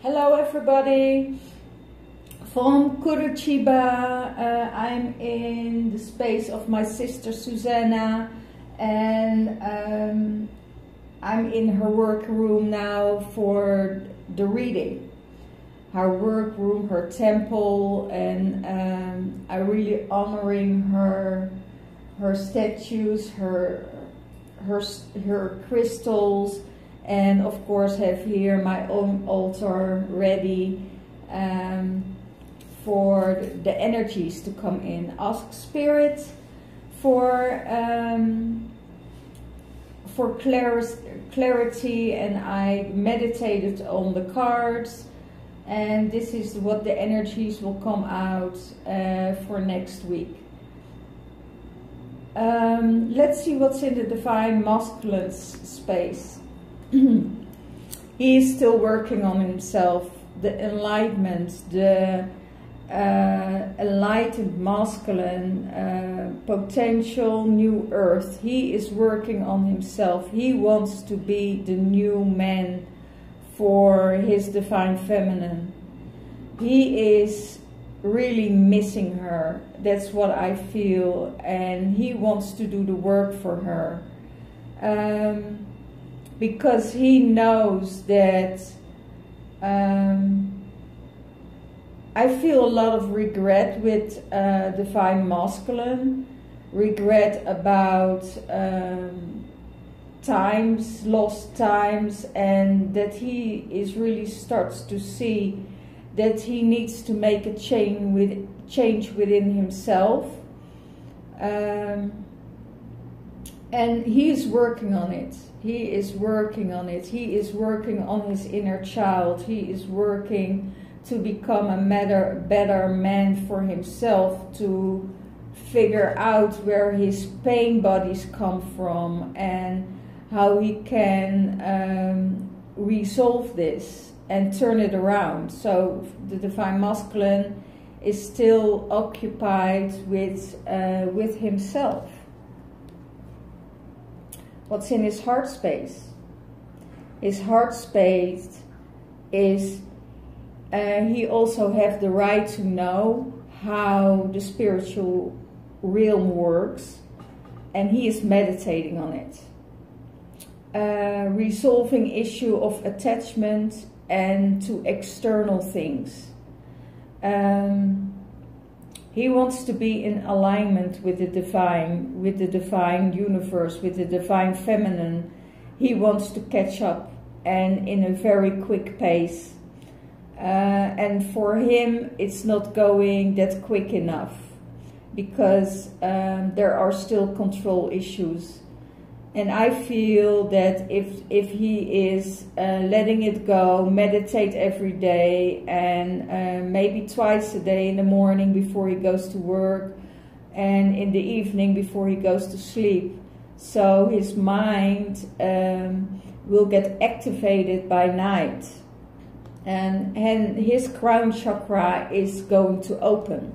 Hello everybody from Curitiba. I'm in the space of my sister Susanna, and I'm in her work room now for the reading. Her work room, her temple, and I'm really honoring her statues, her crystals. And of course have here my own altar ready for the energies to come in. Ask Spirit for clarity, and I meditated on the cards, and this is what the energies will come out for next week. Let's see what's in the Divine Masculine space. He is still working on himself, the enlightenment, the enlightened masculine potential new earth. He is working on himself. He wants to be the new man for his divine feminine. He is really missing her. That's what I feel, and he wants to do the work for her. Because he knows that I feel a lot of regret with Divine Masculine, regret about times, lost times, and that he is really starts to see that he needs to make a change within himself. And he is working on it. He is working on it. He is working on his inner child. He is working to become a better man for himself, to figure out where his pain bodies come from and how he can resolve this and turn it around. So the Divine Masculine is still occupied with himself. What's in his heart space? His heart space is he also has the right to know how the spiritual realm works, and he is meditating on it. Resolving issue of attachment and to external things. He wants to be in alignment with the divine universe, with the divine feminine. He wants to catch up, and in a very quick pace. And for him, it's not going that quick enough, because there are still control issues. And I feel that if he is letting it go, meditate every day, and maybe twice a day, in the morning before he goes to work and in the evening before he goes to sleep, so his mind will get activated by night, and his crown chakra is going to open.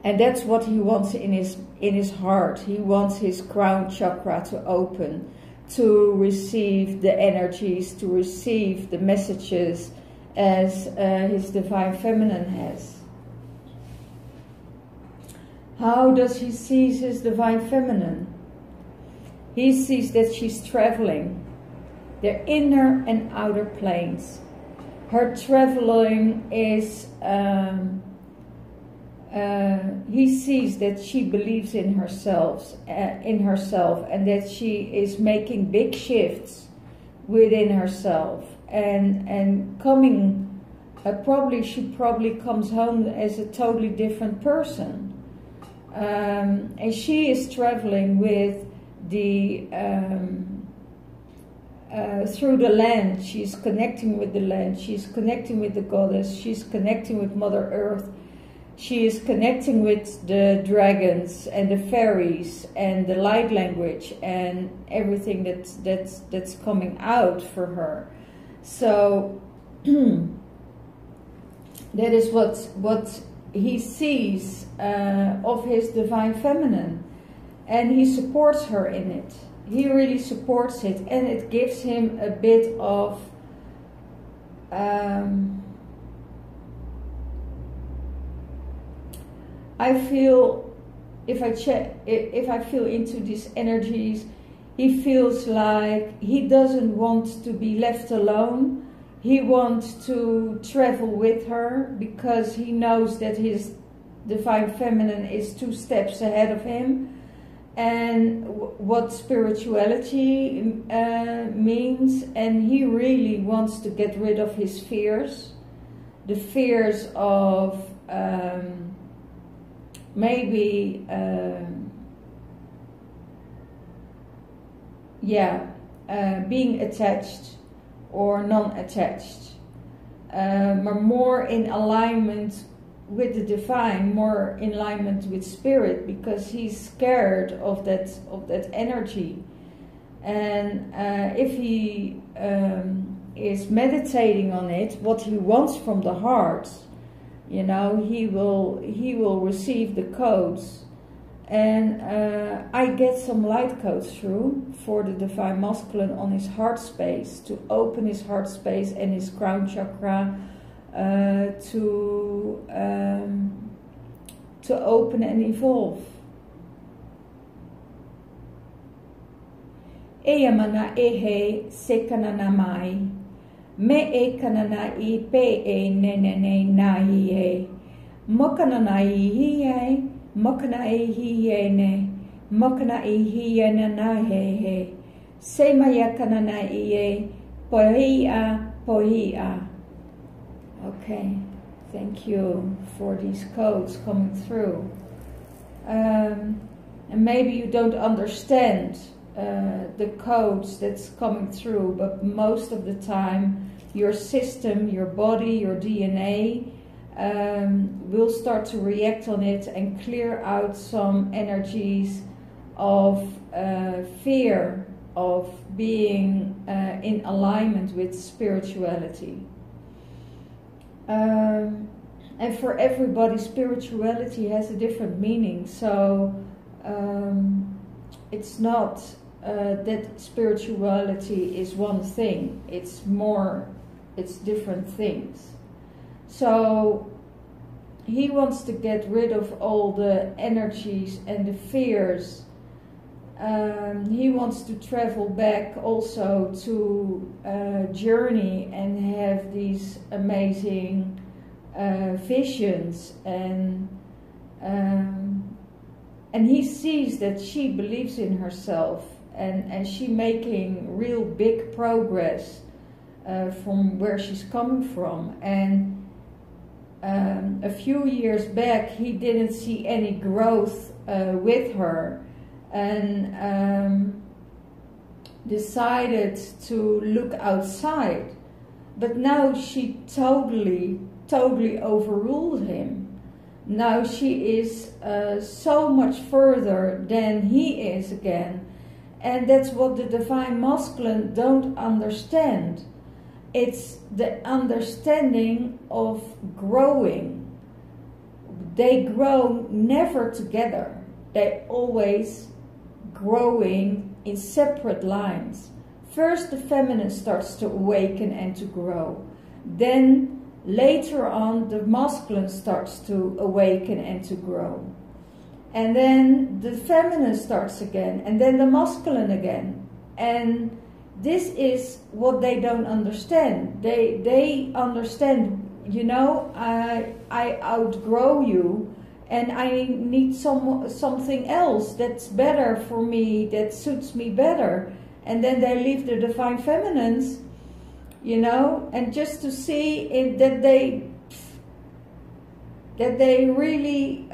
And that's what he wants in his heart. He wants his crown chakra to open, to receive the energies, to receive the messages as his divine feminine has. How does he see his divine feminine? He sees that she's traveling the inner and outer planes. Her traveling is he sees that she believes in herself, and that she is making big shifts within herself, and coming. She probably comes home as a totally different person, and she is traveling with the through the land. She's connecting with the land. She's connecting with the goddess. She's connecting with Mother Earth. She is connecting with the dragons and the fairies and the light language and everything that's coming out for her. So that is what he sees of his divine feminine, and he supports her in it. He really supports it, and it gives him a bit of I feel, if I feel into these energies, he feels like he doesn't want to be left alone. He wants to travel with her because he knows that his divine feminine is 2 steps ahead of him, and what spirituality means, and he really wants to get rid of his fears, the fears of maybe being attached or non-attached, more in alignment with the divine, more in alignment with spirit, because he's scared of that energy. And if he is meditating on it, what he wants from the heart, you know, he will receive the codes. And I get some light codes through for the divine masculine on his heart space, to open his heart space and his crown chakra, to open and evolve. Eyamana ehe sekanana mai, me e kanana I pe e nenene nahi e, mokanana I hi mokana e hi ne, mokana e hi na he he, se maya kanana I pohia. Okay, thank you for these codes coming through. And maybe you don't understand the codes that's coming through, but most of the time your system, your body, your DNA will start to react on it and clear out some energies of fear of being in alignment with spirituality. And for everybody, spirituality has a different meaning. So it's not that spirituality is one thing. It's different things. So he wants to get rid of all the energies and the fears. He wants to travel back also to journey and have these amazing visions, and he sees that she believes in herself, and she making real big progress from where she's coming from. And a few years back he didn't see any growth with her, and decided to look outside, but now she totally overruled him. Now she is so much further than he is again, and that's what the divine masculine don't understand. It's the understanding of growing. They grow never together. They always growing in separate lines. First the feminine starts to awaken and to grow. Then later on the masculine starts to awaken and to grow. And then the feminine starts again, and then the masculine again. And this is what they don't understand. They understand, you know, I outgrow you, and I need something else that's better for me, that suits me better. And then they leave the divine feminines, you know, and just to see that they really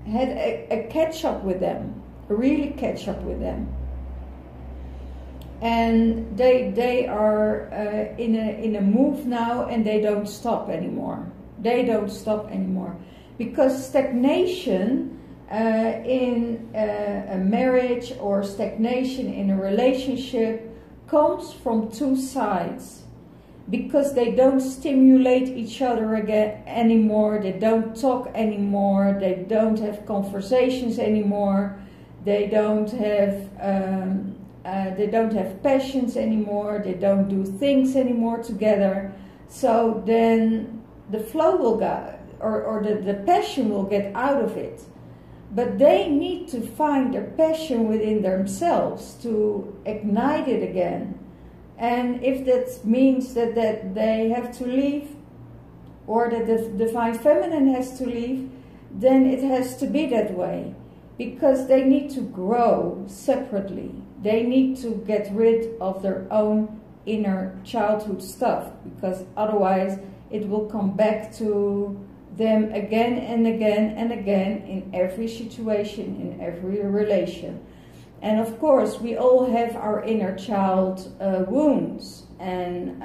had a catch up with them, really catch up with them. And they are in a move now, and they don't stop anymore. They don't stop anymore, because stagnation in a marriage or stagnation in a relationship comes from two sides, because they don't stimulate each other again anymore. They don't talk anymore. They don't have conversations anymore. They don't have they don't have passions anymore, they don't do things anymore together. So then the flow will go, or the passion will get out of it. But they need to find their passion within themselves to ignite it again. And if that means that they have to leave, or that the divine feminine has to leave, then it has to be that way. Because they need to grow separately. They need to get rid of their own inner childhood stuff. Because otherwise it will come back to them again and again and again in every situation, in every relation. And of course, we all have our inner child wounds, and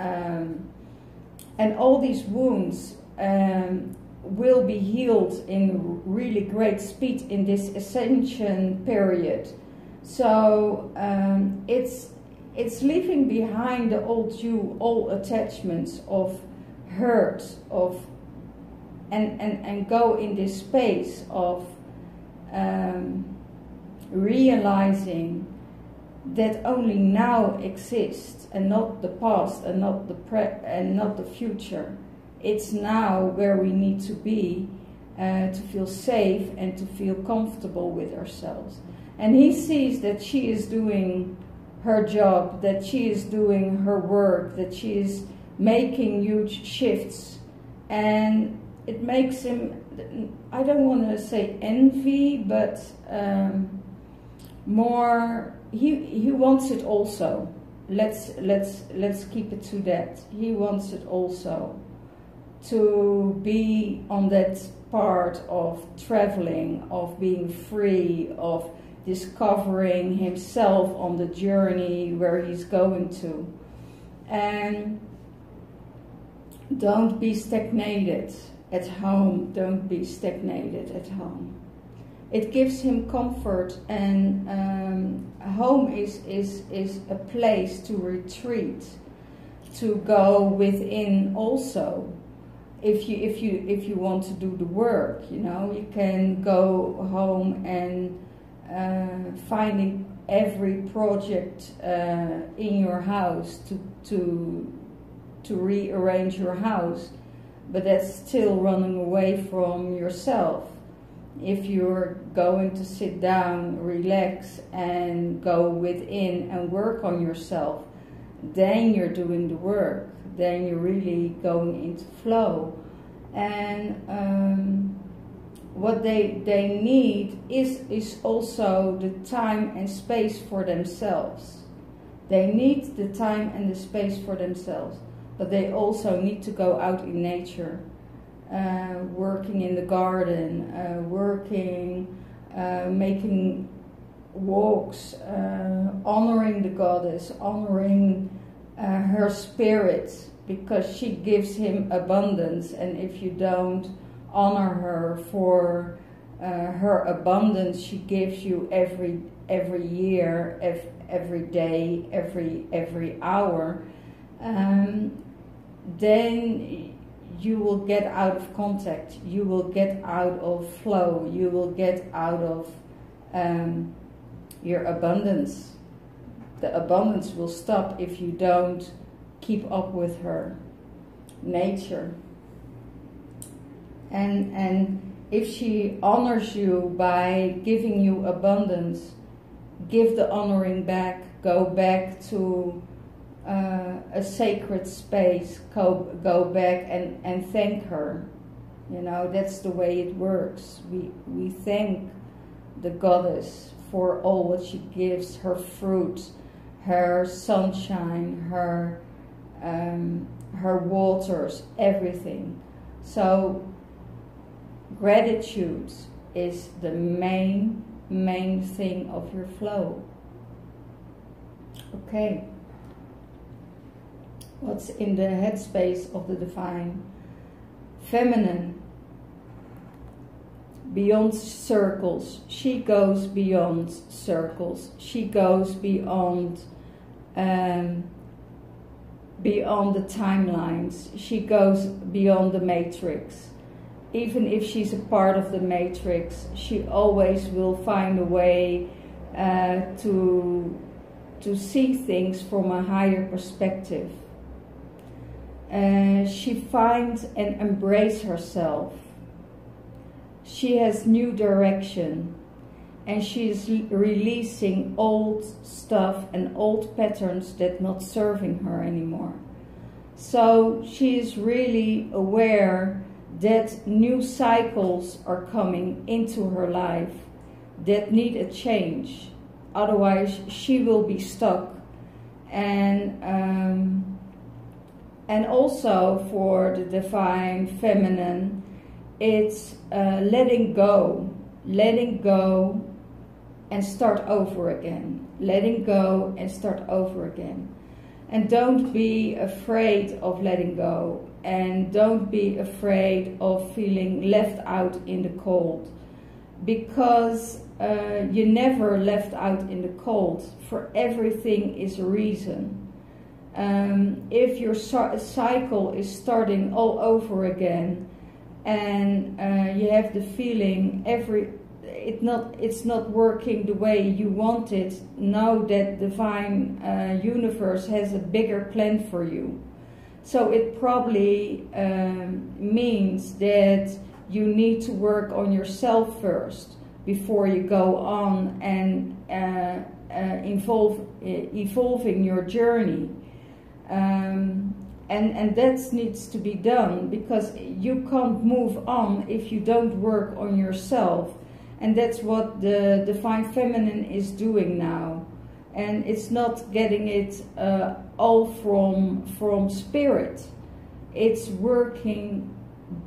all these wounds will be healed in really great speed in this ascension period. So it's leaving behind the old you, all attachments of hurt, of and go in this space of realizing that only now exists, and not the past, and not the future. It's now where we need to be to feel safe and to feel comfortable with ourselves. And he sees that she is doing her job, that she is doing her work, that she is making huge shifts, and it makes him, I don't want to say envy, but more, he wants it also. Let's keep it to that. He wants it also, to be on that part of traveling, of being free, of discovering himself on the journey where he's going to. And don't be stagnated at home. Don't be stagnated at home. It gives him comfort, and home is a place to retreat, to go within also. If you want to do the work, you know, you can go home and finding every project in your house to rearrange your house, but that's still running away from yourself. If you're going to sit down, relax, and go within and work on yourself, then you're doing the work. Then you're really going into flow. And what they need is also the time and space for themselves. They need the time and the space for themselves, but they also need to go out in nature, working in the garden, making walks, honoring the goddess, honoring her spirit, because she gives him abundance. And if you don't honor her for her abundance she gives you every year, every day, every hour, then you will get out of contact, you will get out of flow, you will get out of your abundance. The abundance will stop if you don't keep up with her nature. And if she honors you by giving you abundance, give the honoring back, go back to a sacred space, go back and thank her. You know, that's the way it works. We thank the goddess for all what she gives, her fruit, her sunshine, her waters, everything. So gratitude is the main thing of your flow. Okay. What's in the headspace of the divine feminine? Beyond circles. She goes beyond circles. She goes beyond the timelines. She goes beyond the matrix. Even if she's a part of the matrix, she always will find a way to to see things from a higher perspective. She finds and embraces herself. She has new direction, and she is releasing old stuff and old patterns that not serving her anymore. So she is really aware that new cycles are coming into her life that need a change. Otherwise, she will be stuck. And also for the divine feminine, it's letting go and start over again. Letting go and start over again. And don't be afraid of letting go. And don't be afraid of feeling left out in the cold. Because you never left out in the cold. For everything is a reason. If your cycle is starting all over again, and you have the feeling it's not working the way you want it, know that divine universe has a bigger plan for you. So it probably means that you need to work on yourself first before you go on and evolving your journey. And that needs to be done, because you can't move on if you don't work on yourself. And that's what the divine feminine is doing now. And it's not getting it all from spirit. It's working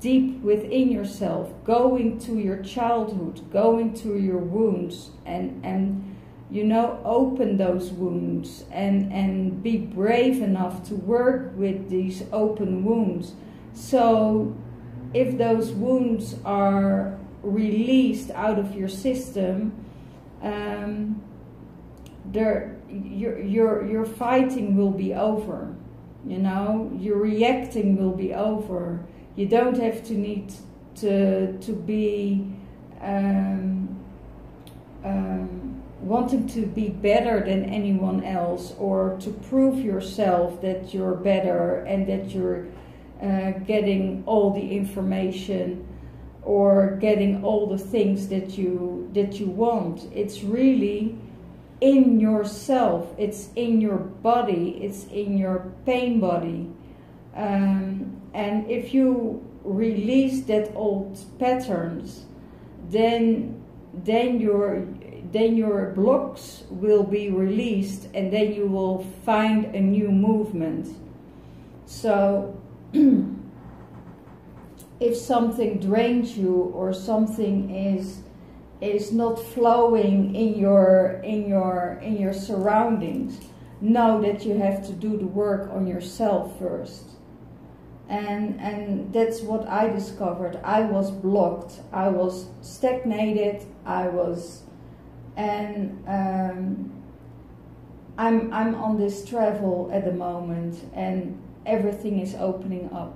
deep within yourself, going to your childhood, going to your wounds, and you know, open those wounds and be brave enough to work with these open wounds. So if those wounds are released out of your system, your fighting will be over. You know, your reacting will be over. You don't have to need to be wanting to be better than anyone else, or to prove yourself that you're better and that you're getting all the information or getting all the things that you want. It's really in yourself. It's in your body. It's in your pain body. And if you release that old patterns, then your blocks will be released, and then you will find a new movement. So if something drains you, or something is not flowing in your surroundings, know that you have to do the work on yourself first. And that's what I discovered. I was blocked. I was stagnated. I'm on this travel at the moment, and everything is opening up,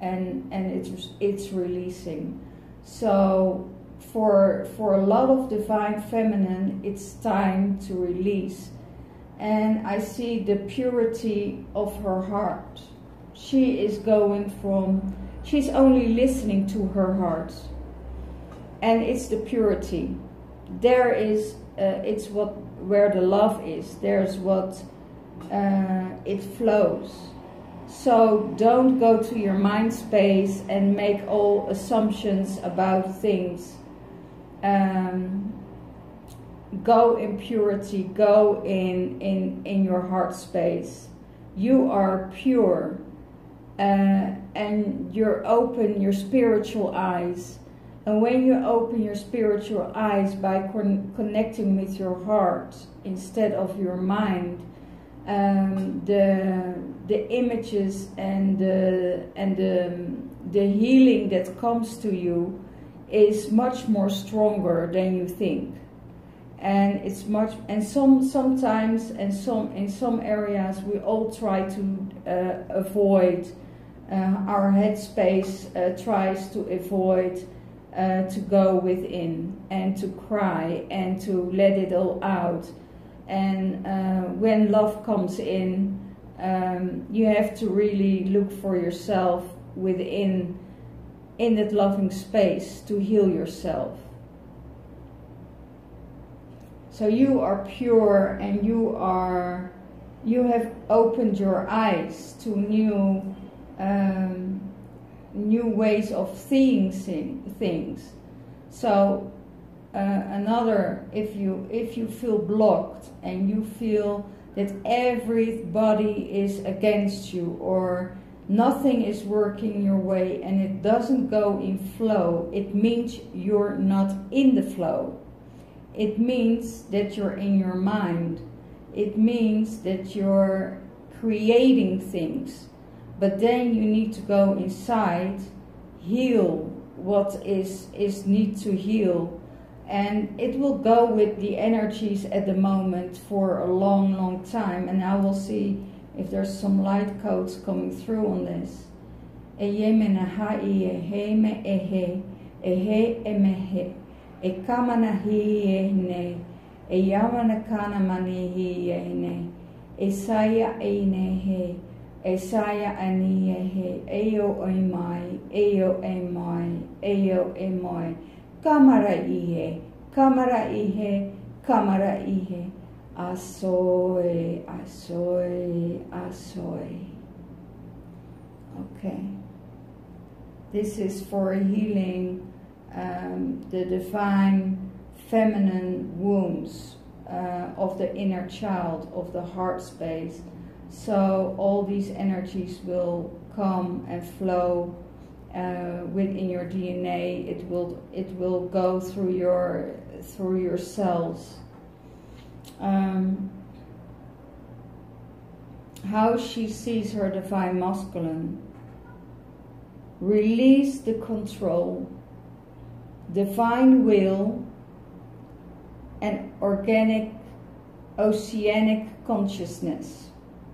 and it's releasing. So for a lot of divine feminine, it's time to release. And I see the purity of her heart. She's only listening to her heart, and it's the purity. There is, it's where the love is. There's what it flows. So don't go to your mind space and make all assumptions about things. Go in purity. Go in your heart space. You are pure, and you're open your spiritual eyes. And when you open your spiritual eyes by connecting with your heart instead of your mind, the images and the healing that comes to you is much more stronger than you think. And it's sometimes in some areas we all try to avoid. Our headspace tries to avoid. To go within and to cry and to let it all out. And when love comes in, you have to really look for yourself within in that loving space to heal yourself. So you are pure, and you have opened your eyes to new ways of seeing things. So if you feel blocked and you feel that everybody is against you, or nothing is working your way and it doesn't go in flow, it means you're not in the flow. It means that you're in your mind. It means that you're creating things. But then you need to go inside, heal what is need to heal. And it will go with the energies at the moment for a long, long time. And I will see if there's some light codes coming through on this. Ekamana hi ne, eyamana kana mani hi ne, esaya eine he, esaya ani he, eyo emai, eyo emai, eyo emai, kamara ihe, kamara ihe, kamara ihe, asoy, asoy, asoy. Okay. This is for healing the divine feminine wounds of the inner child, of the heart space. So all these energies will come and flow within your DNA. It will go through your cells. How she sees her divine masculine. Release the control, divine will, and organic oceanic consciousness.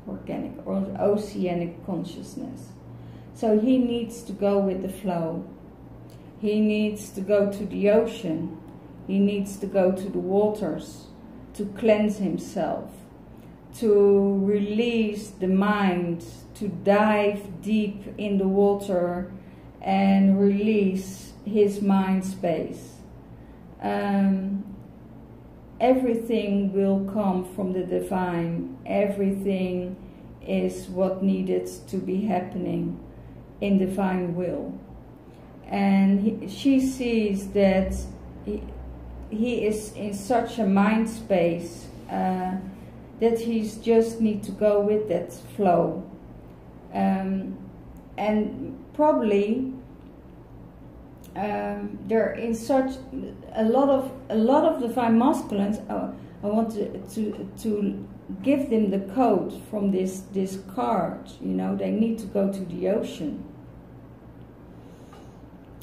Organic or oceanic consciousness. So he needs to go with the flow. He needs to go to the ocean. He needs to go to the waters to cleanse himself, to release the mind, to dive deep in the water and release his mind space. Everything will come from the divine. Everything is what needed to be happening in divine will. And she sees that he is in such a mind space that he's just need to go with that flow. And probably they're in such a lot of divine masculines. I want to give them the code from this card. You know, they need to go to the ocean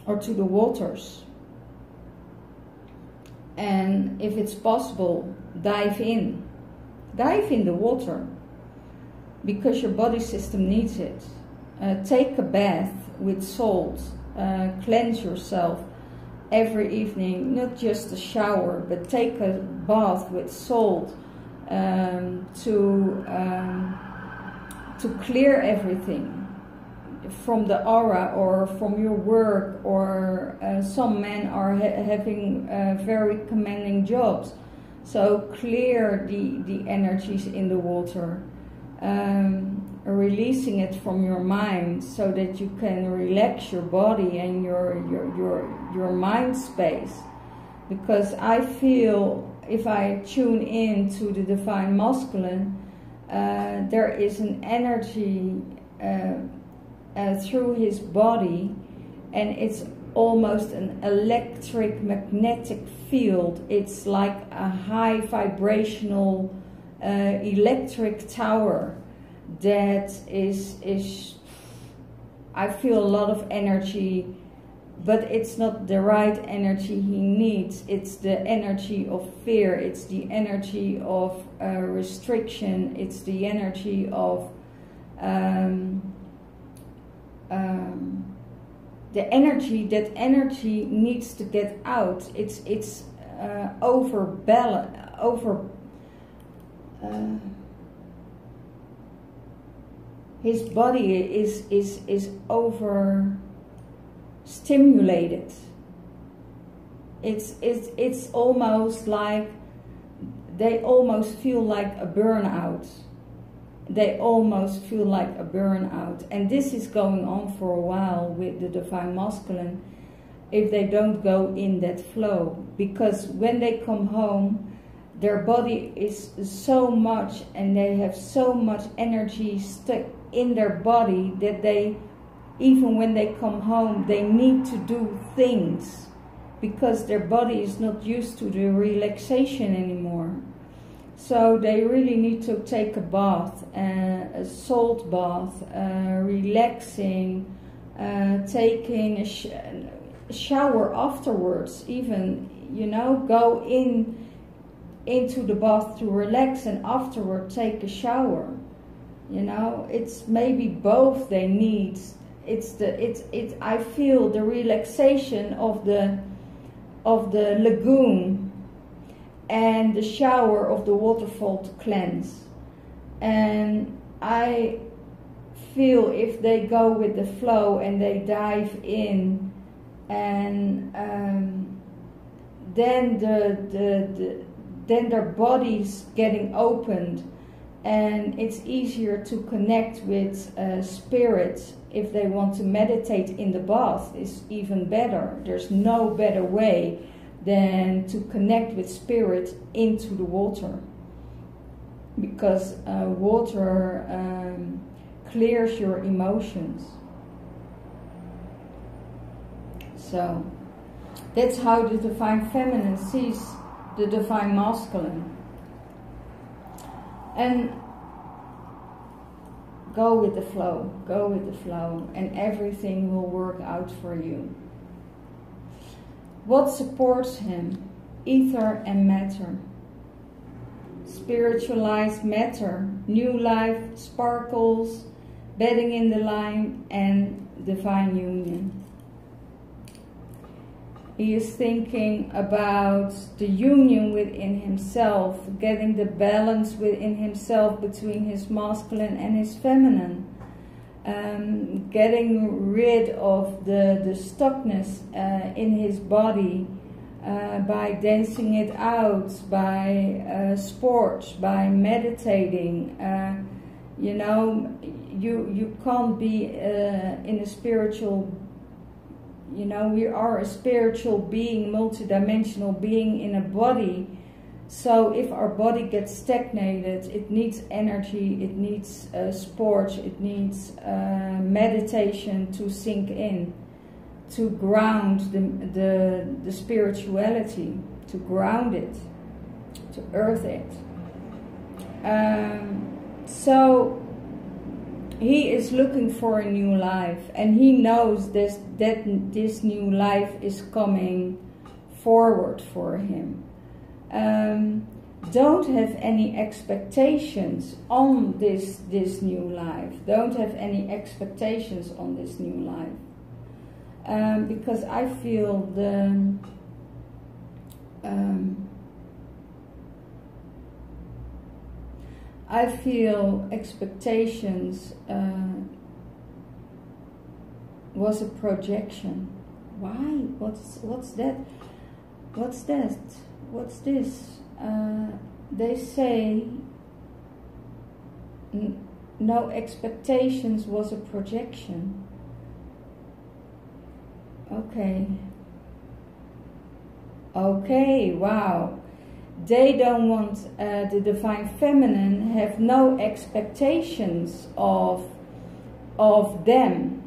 or to the waters, and if it's possible, dive in the water, because your body system needs it. Take a bath with salt. Cleanse yourself every evening, not just a shower, but take a bath with salt to clear everything from the aura or from your work, or some men are having very commanding jobs, so clear the energies in the water. Releasing it from your mind so that you can relax your body and your mind space. Because I feel if I tune in to the divine masculine, there is an energy through his body, and it's almost an electric magnetic field. It's like a high vibrational electric tower that is I feel a lot of energy, but it's not the right energy he needs. It's the energy of fear, it's the energy of restriction, it's the energy of the energy, that energy needs to get out. It's his body is over stimulated. It's almost like they almost feel like a burnout. They almost feel like a burnout. And this is going on for a while with the Divine Masculine, if they don't go in that flow. Because when they come home, their body is so much, and they have so much energy stuck in their body, that they, even when they come home, they need to do things, because their body is not used to the relaxation anymore. So they really need to take a bath, a salt bath, relaxing, taking a shower afterwards, even, you know, go into the bath to relax, and afterward take a shower. You know, it's maybe both they need. I feel the relaxation of the lagoon and the shower of the waterfall to cleanse. And I feel if they go with the flow and they dive in, and then then their body's getting opened, and it's easier to connect with spirit. If they want to meditate in the bath, is even better. There's no better way than to connect with spirit into the water, because water clears your emotions. So that's how the Divine Feminine sees the Divine Masculine. And go with the flow, and everything will work out for you. What supports him? Ether and matter. Spiritualized matter, new life, sparkles, bedding in the line, and divine union. He is thinking about the union within himself, getting the balance within himself between his masculine and his feminine. Getting rid of the stuckness in his body by dancing it out, by sports, by meditating. You know, you can't be in a spiritual. You know, we are a spiritual being, multidimensional being in a body. So if our body gets stagnated, it needs energy, it needs sports, it needs meditation to sink in, to ground the spirituality, to ground it, to earth it. So he is looking for a new life, and he knows that this new life is coming forward for him. Don't have any expectations on this new life. Don't have any expectations on this new life. Because I feel expectations was a projection. Why? What's that? What's that? What's this? They say no expectations was a projection. Okay. Okay, wow. They don't want the Divine Feminine have no expectations of them,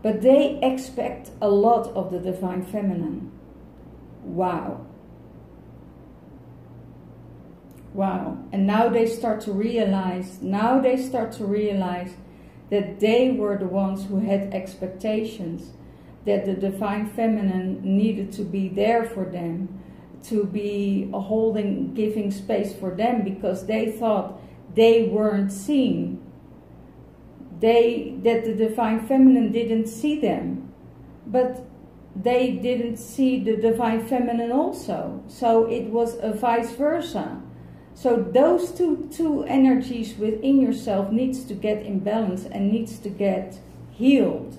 but they expect a lot of the Divine Feminine. Wow. Wow. And now they start to realize, that they were the ones who had expectations, that the Divine Feminine needed to be there for them, to be holding, giving space for them, because they thought they weren't seen. That the Divine Feminine didn't see them, but they didn't see the Divine Feminine also. So it was a vice versa. So those two energies within yourself needs to get in balance and needs to get healed,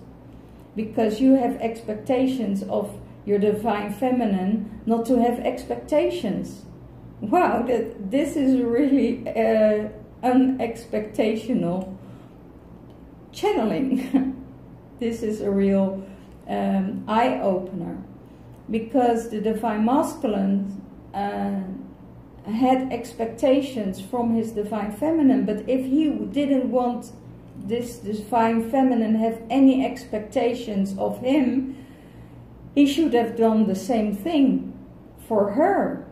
because you have expectations of your divine feminine not to have expectations. Wow, this is really unexpectational channeling. This is a real eye-opener, because the divine masculine had expectations from his divine feminine, but if he didn't want this divine feminine have any expectations of him, he should have done the same thing for her.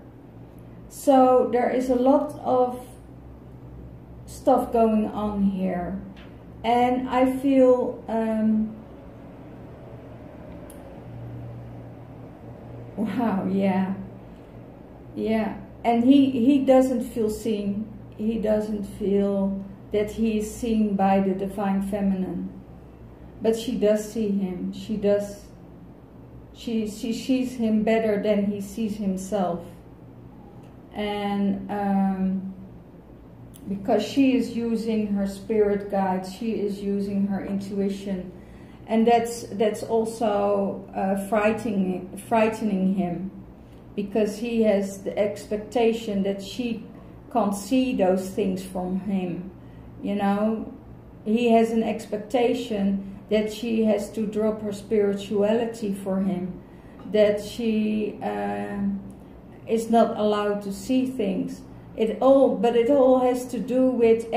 So there is a lot of stuff going on here, and I feel wow, yeah, and he doesn't feel seen. He doesn't feel that he is seen by the divine feminine, but she does see him. She sees him better than he sees himself, and because she is using her spirit guides, she is using her intuition, and that's also frightening him, because he has the expectation that she can't see those things from him. You know, he has an expectation that she has to drop her spirituality for him, that she is not allowed to see things. But it all has to do with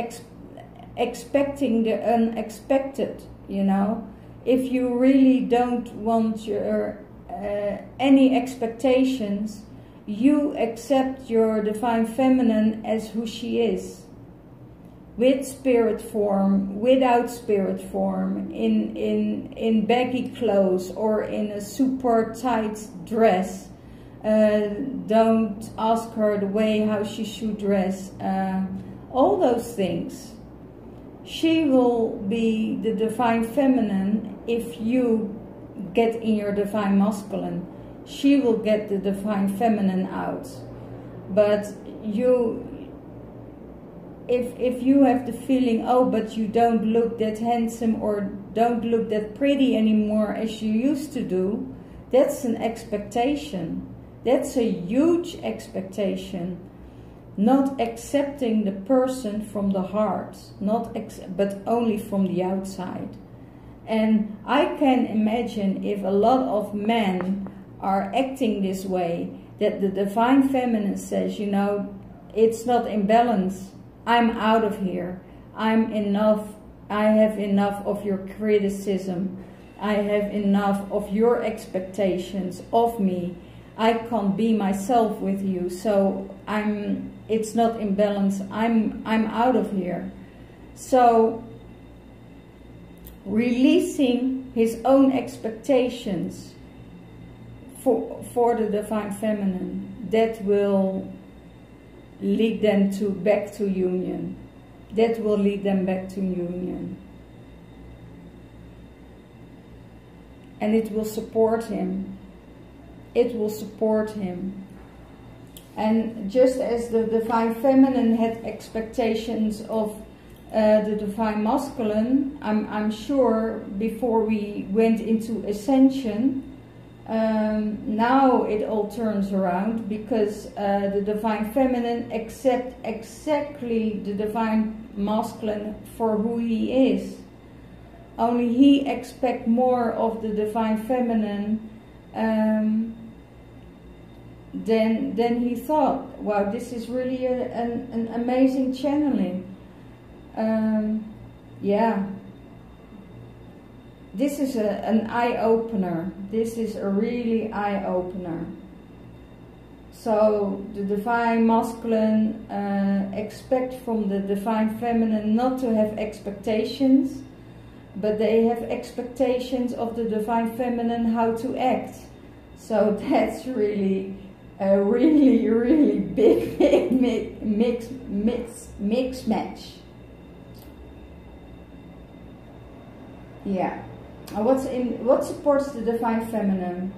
expecting the unexpected. You know, if you really don't want your any expectations, you accept your divine feminine as who she is, with spirit form, without spirit form, in baggy clothes or in a super tight dress. Don't ask her the way how she should dress. All those things. She will be the divine feminine if you get in your divine masculine. She will get the divine feminine out. But if you have the feeling, oh, but you don't look that handsome or don't look that pretty anymore as you used to do, that's an expectation. That's a huge expectation. Not accepting the person from the heart, but only from the outside. And I can imagine if a lot of men are acting this way, that the divine feminine says, you know, it's not in balance. I'm out of here. I'm enough. I have enough of your criticism. I have enough of your expectations of me. I can't be myself with you, so it's not in balance. I'm out of here. So releasing his own expectations for the divine feminine, that will lead them back to union. That will lead them back to union. And it will support him. It will support him. And just as the divine feminine had expectations of the divine masculine, I'm sure before we went into ascension, now it all turns around, because the divine feminine accepts exactly the divine masculine for who he is. Only he expects more of the divine feminine than he thought. Wow, this is really an amazing channeling. Yeah. This is an eye-opener. This is a really eye-opener. So the divine masculine expect from the divine feminine not to have expectations, but they have expectations of the divine feminine how to act. So that's really a really big mix match. Yeah. What supports the divine feminine?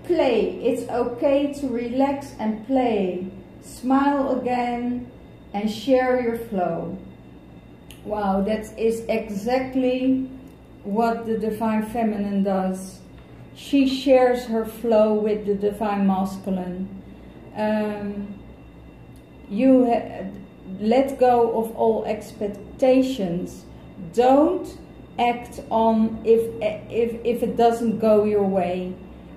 Play. It's okay to relax and play. Smile again. and share your flow. Wow, that is exactly what the Divine Feminine does. She shares her flow with the Divine Masculine. You let go of all expectations. Don't act on if it doesn't go your way.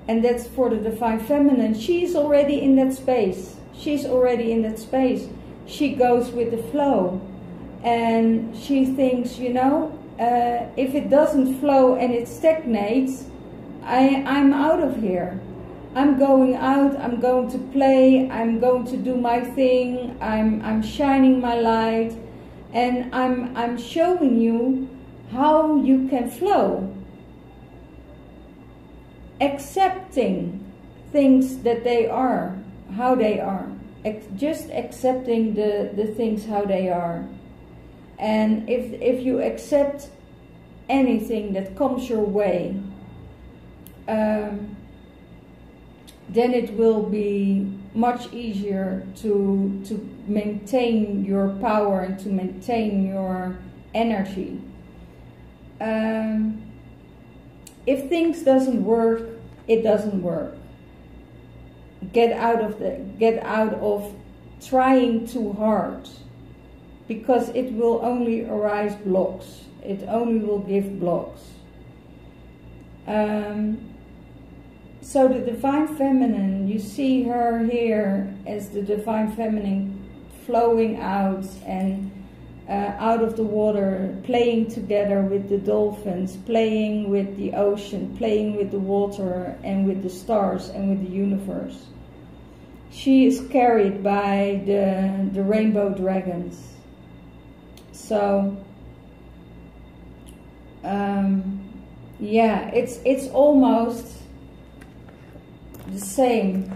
And that's for the Divine Feminine. She's already in that space. She's already in that space. She goes with the flow. And she thinks, you know, if it doesn't flow and it stagnates, I'm out of here. I'm going out, I'm going to play, I'm going to do my thing, I'm shining my light, and I'm showing you how you can flow. Accepting things that they are, how they are. Just accepting the things how they are. And if you accept anything that comes your way, then it will be much easier to maintain your power and to maintain your energy. If things doesn't work, it doesn't work. Get out of trying too hard, because it will only arise blocks. It only will give blocks. So the Divine Feminine, you see her here as the Divine Feminine flowing out and out of the water, playing together with the dolphins, playing with the ocean, playing with the water and with the stars and with the universe. She is carried by the rainbow dragons. So yeah, it's almost the same.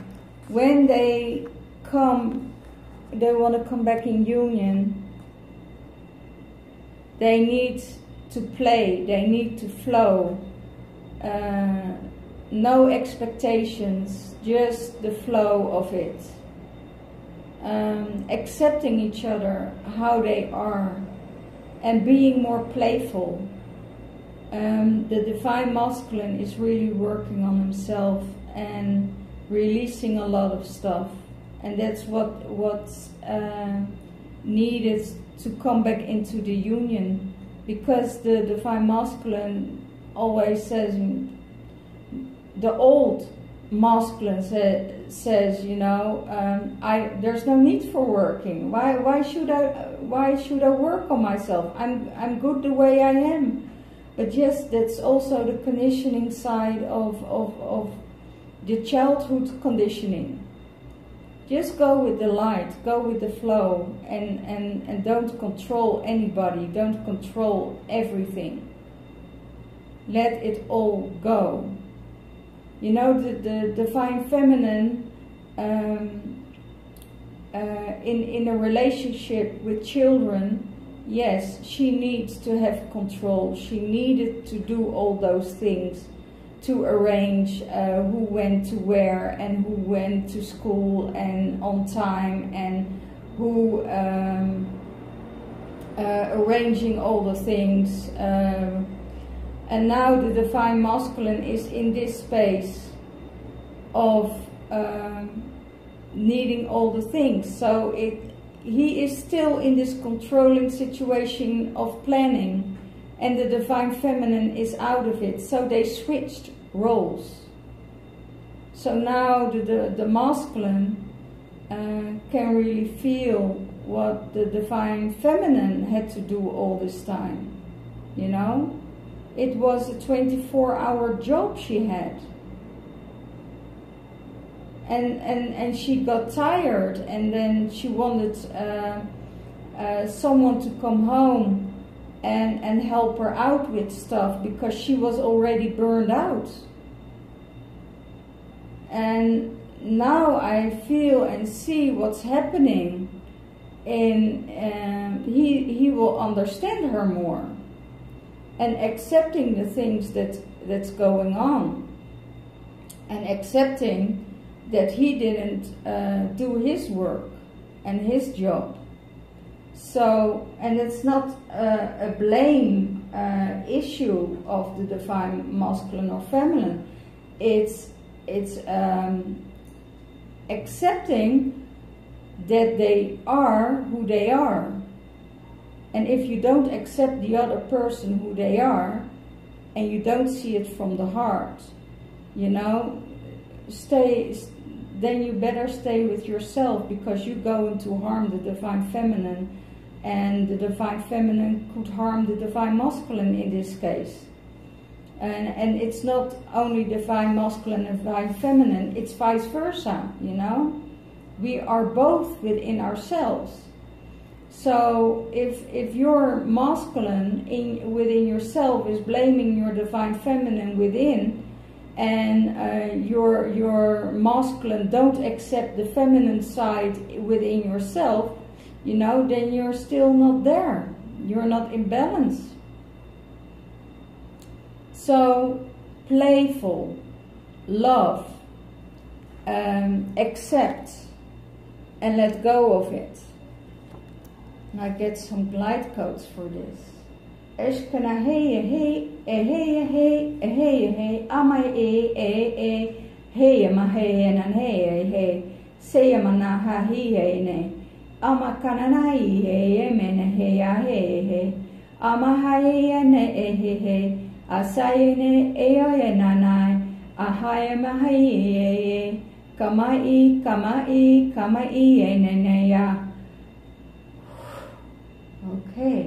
When they want to come back in union, they need to play, they need to flow. No expectations, just the flow of it. Accepting each other, how they are, and being more playful. The Divine Masculine is really working on himself and releasing a lot of stuff, and that's what's needed to come back into the union, because the Divine Masculine always says, the old masculine says, you know, there's no need for working. Why should I work on myself? I'm good the way I am. But yes, that's also the conditioning side of the childhood conditioning. Just go with the light, go with the flow, and don't control anybody, don't control everything. Let it all go. You know, the Divine Feminine, in a relationship with children, yes, she needs to have control. She needed to do all those things, to arrange who went to where and who went to school and on time, and who arranging all the things. And now the Divine Masculine is in this space of needing all the things. So he is still in this controlling situation of planning, and the Divine Feminine is out of it. So they switched roles. So now the Masculine can really feel what the Divine Feminine had to do all this time. You know? It was a 24-hour job she had. And she got tired, and then she wanted someone to come home and help her out with stuff, because she was already burned out. And now I feel and see what's happening, and he will understand her more, and accepting the things that's going on, and accepting that he didn't do his work and his job. So, and it's not a blame issue of the divine masculine or feminine. It's accepting that they are who they are. And if you don't accept the other person who they are, and you don't see it from the heart, you know, then you better stay with yourself, because you're going to harm the divine feminine, and the divine feminine could harm the divine masculine in this case. And it's not only divine masculine and divine feminine, it's vice versa, you know. We are both within ourselves. So if your masculine within yourself is blaming your divine feminine within, and your masculine don't accept the feminine side within yourself, you know, then you're still not there. You're not in balance. So playful, love, accept, and let go of it. And I get some glide codes for this. Eshkana hey hey hey hey hey hey ama hey ma hey and hey say mana ha he ne ama kanana hey men hey hey ama hey ne hey asai ne e nanai ahaya ma hey kamai ne ya. Okay,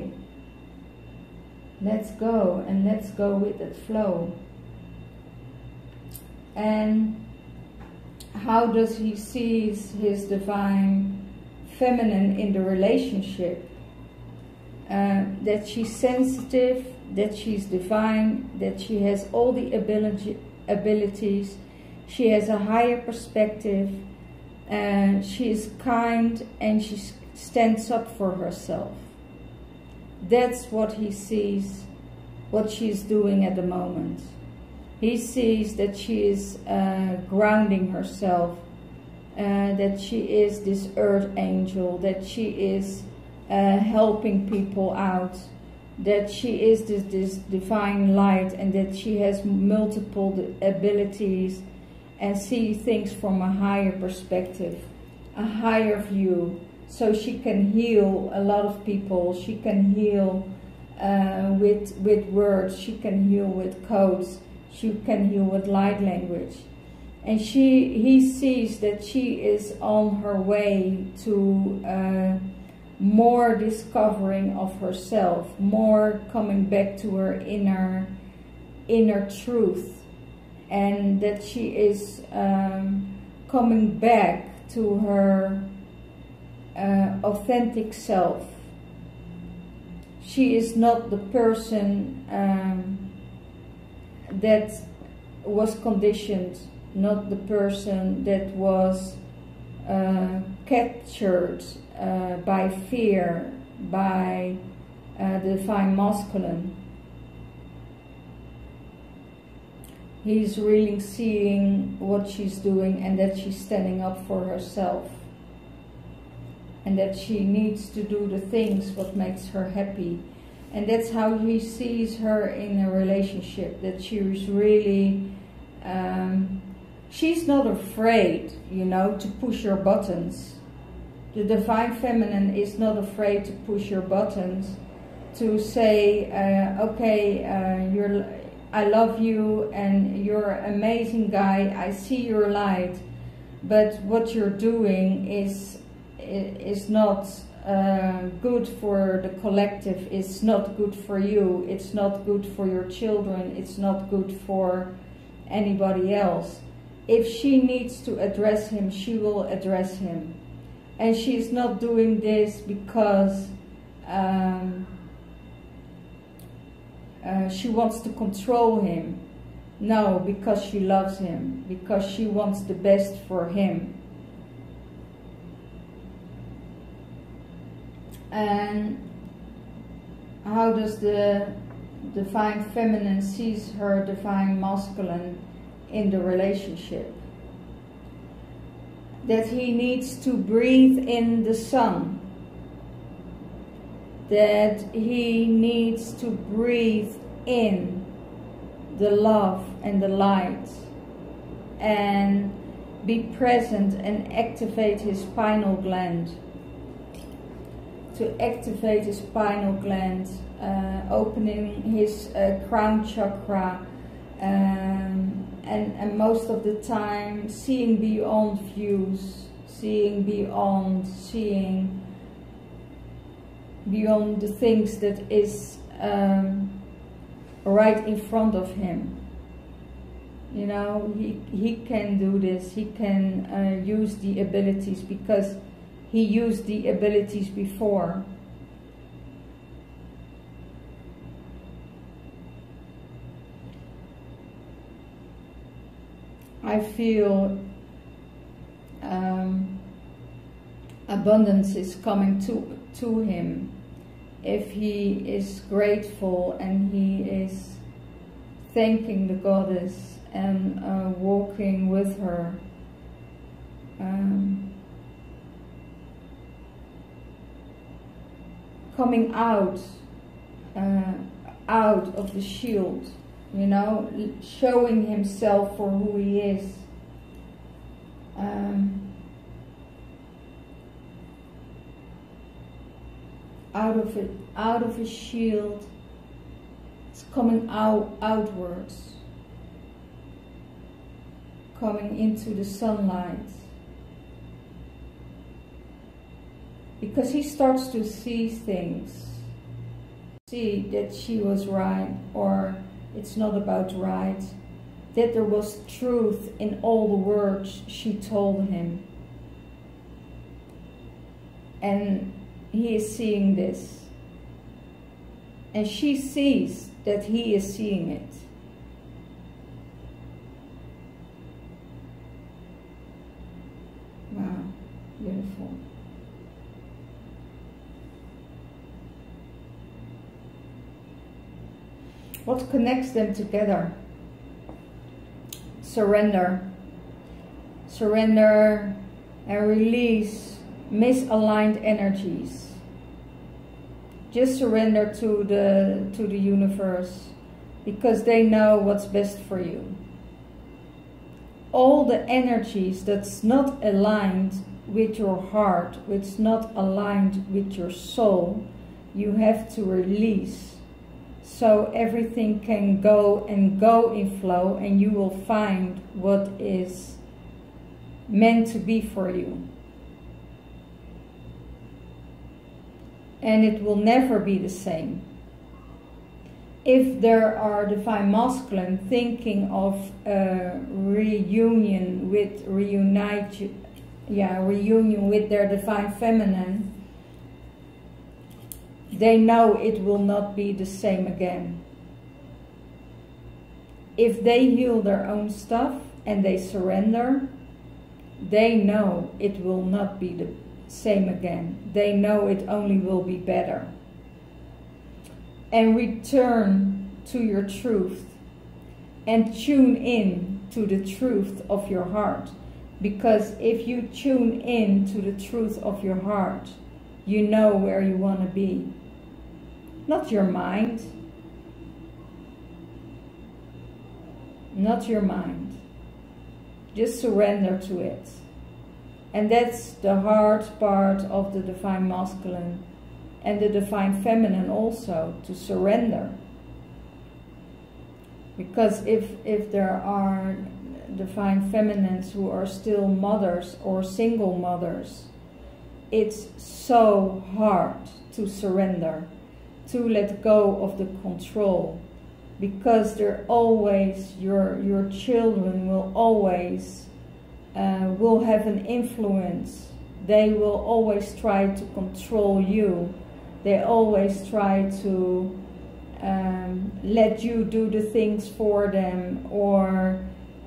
let's go, and let's go with that flow. And how does he see his divine feminine in the relationship? That she's sensitive, that she's divine, that she has all the abilities, she has a higher perspective, she is kind, and she stands up for herself. That's what he sees, what she's doing at the moment. He sees that she is grounding herself, that she is this earth angel, that she is helping people out, that she is this divine light, and that she has multiple abilities and see things from a higher perspective, a higher view. So she can heal a lot of people. She can heal with words. She can heal with codes. She can heal with light language. And he sees that she is on her way to more discovering of herself, more coming back to her inner truth, and that she is coming back to her authentic self. She is not the person that was conditioned, not the person that was captured by fear, by the divine masculine. He's really seeing what she's doing, and that she's standing up for herself, and that she needs to do the things what makes her happy. And that's how he sees her in a relationship, that she is really, she's not afraid, you know, to push your buttons. The divine feminine is not afraid to push your buttons, to say, okay, I love you, and you're an amazing guy, I see your light, but what you're doing is not good for the collective, it's not good for you, it's not good for your children, it's not good for anybody else. If she needs to address him, she will address him. And she's not doing this because she wants to control him. No, because she loves him, because she wants the best for him. And how does the divine feminine sees her divine masculine in the relationship? That he needs to breathe in the sun. that he needs to breathe in the love and the light and be present and activate his pineal gland. To activate his pineal gland, opening his crown chakra, and most of the time seeing beyond views, seeing beyond the things that is right in front of him. You know, he can do this. He can use the abilities because he used the abilities before. I feel abundance is coming to him if he is grateful and he is thanking the goddess and walking with her. Coming out of the shield, you know, showing himself for who he is. Out of his shield, it's coming outwards, coming into the sunlight. Because he starts to see things, see that she was right, or it's not about right, that there was truth in all the words she told him. And he is seeing this. And she sees that he is seeing it. Wow, beautiful. What connects them together? Surrender. Surrender and release misaligned energies. Just surrender to the universe, because they know what's best for you. All the energies that's not aligned with your heart, which is not aligned with your soul, you have to release. So everything can go in flow, and you will find what is meant to be for you. And it will never be the same. If there are divine masculine thinking of reunion with their divine feminine, they know it will not be the same again. If they heal their own stuff and they surrender, they know it will not be the same again. They know it only will be better. And return to your truth and tune in to the truth of your heart. Because if you tune in to the truth of your heart, you know where you want to be. Not your mind. Not your mind. Just surrender to it. And that's the hard part of the divine masculine and the divine feminine also, to surrender. Because if there are divine feminines who are still mothers or single mothers, it's so hard to surrender, to let go of the control, because they're always, your children will always will have an influence. They will always try to control you. They always try to let you do the things for them, or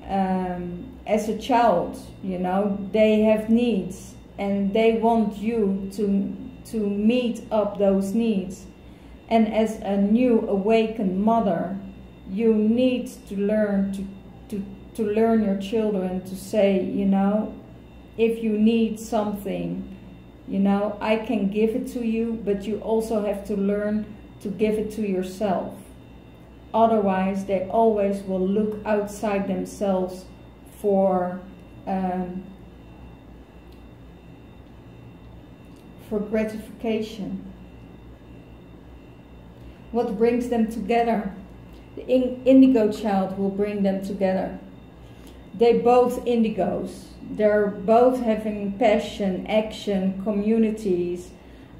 as a child, you know, they have needs and they want you to meet up those needs. And as a new awakened mother, you need to learn to learn your children to say, you know, if you need something, You know, I can give it to you, but you also have to learn to give it to yourself. Otherwise, they always will look outside themselves for gratification. What brings them together? The indigo child will bring them together. They both indigos. They're both having passion, action, communities.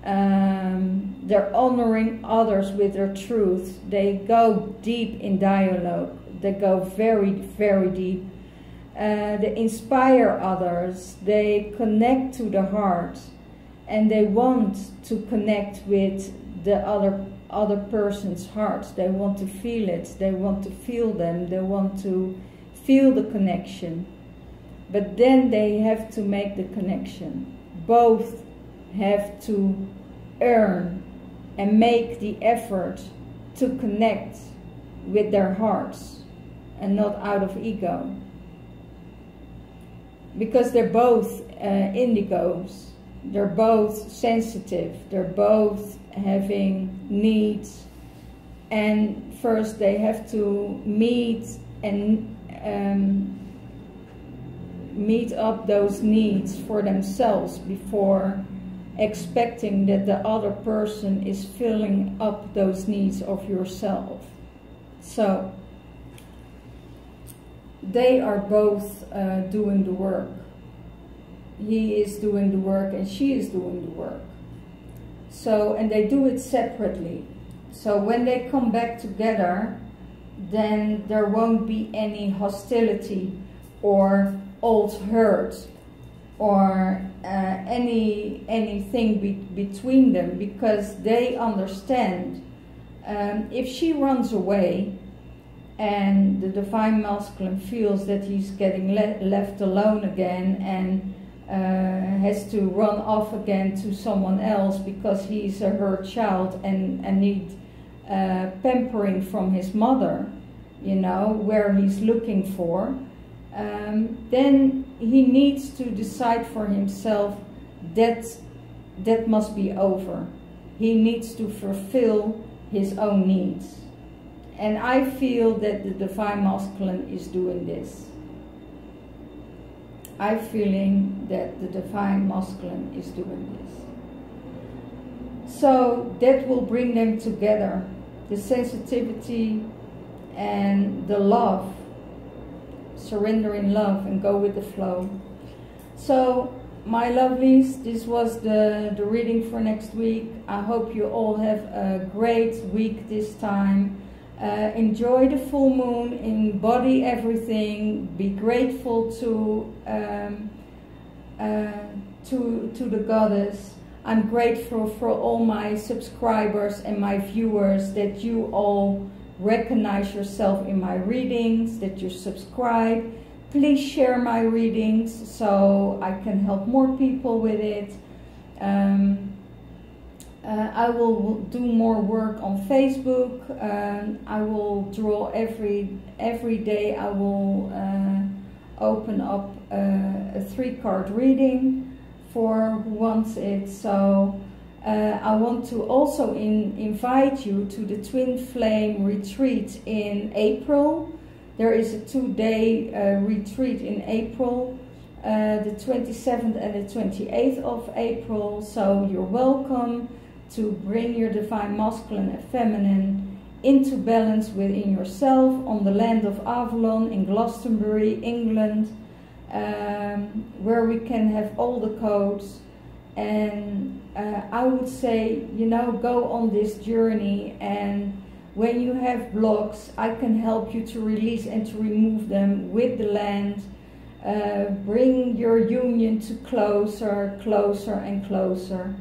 They're honoring others with their truth. They go deep in dialogue. They go very, very deep. They inspire others. They connect to the heart. And they want to connect with the other person's heart. They want to feel it. They want to feel them. They want to feel the connection. But then they have to make the connection. Both have to earn and make the effort to connect with their hearts and not out of ego. Because they're both indigos. They're both sensitive. They're both having needs. And first they have to meet and meet up those needs for themselves before expecting that the other person is filling up those needs of yourself. So they are both doing the work. He is doing the work and she is doing the work. So, and they do it separately. So when they come back together, then there won't be any hostility or old hurt or anything between them, because they understand if she runs away and the divine masculine feels that he's getting left alone again and has to run off again to someone else because he's a hurt child and needs pampering from his mother, you know, where he's looking for, then he needs to decide for himself that that must be over. He needs to fulfill his own needs. And I feel that the divine masculine is doing this. I'm feeling that the divine masculine is doing this. So that will bring them together. The sensitivity and the love. Surrender in love and go with the flow. So my lovelies, this was the reading for next week. I hope you all have a great week this time. Enjoy the full moon, embody everything, be grateful to the goddess. I'm grateful for all my subscribers and my viewers, that you all recognize yourself in my readings, that you subscribe. Please share my readings so I can help more people with it. I will do more work on Facebook. I will draw every day. I will open up a 3-card reading for who wants it. So I want to also invite you to the Twinflame retreat in April. There is a 2-day retreat in April, the 27th and the 28th of April. So you're welcome to bring your divine masculine and feminine into balance within yourself on the land of Avalon in Glastonbury, England, where we can have all the codes. And I would say, you know, go on this journey, and when you have blocks, I can help you to release and to remove them with the land. Bring your union to closer, closer and closer.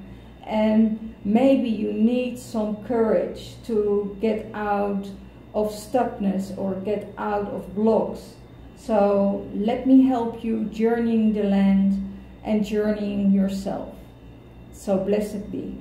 And maybe you need some courage to get out of stuckness or get out of blocks. So let me help you journeying the land and journeying yourself. So blessed be.